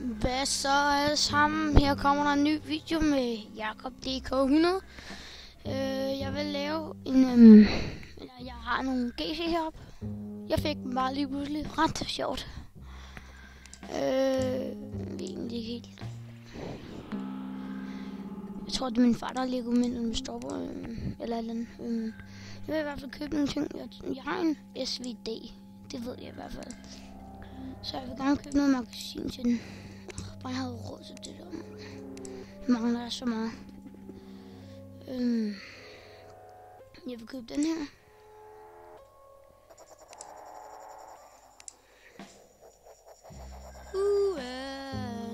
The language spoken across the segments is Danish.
Hvad så alle sammen? Her kommer der en ny video med Jakob DK100. Jeg vil lave en... jeg har nogle GC heroppe. Jeg fik dem bare lige pludselig. Ret sjovt. Jeg ved egentlig ikke helt. Jeg tror, det er min far, der ligger med stopper. Eller et eller andet. Jeg vil i hvert fald købe nogle ting. Jeg har en SVD. Det ved jeg i hvert fald. Så jeg vil gerne købe noget magasin til den. Bare jeg havde råd til det der. Jeg mangler så meget. Jeg vil købe den her.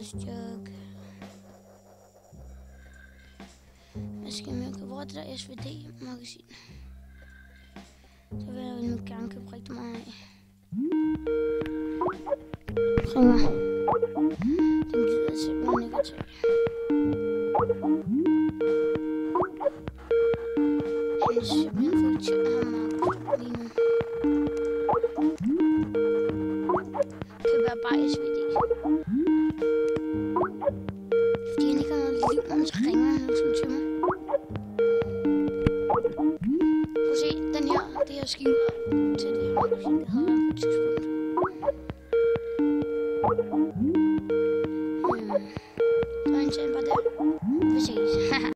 Stjok. Jeg skal med købe, hvor er det der SVD-magasin? Så vil jeg vel gerne købe rigtig meget af. Ringer. Den gider jeg simpelthen ikke at tage. Han er simpelthen for til at have markedet lige nu. Det kan være bare SVD. Fordi han ikke har noget liv, når så ringer han sådan til mig. Prøv at se, den her, det her skib til det her magasin, det havde jeg på et tidspunkt. Så er en bare der. Vi ses.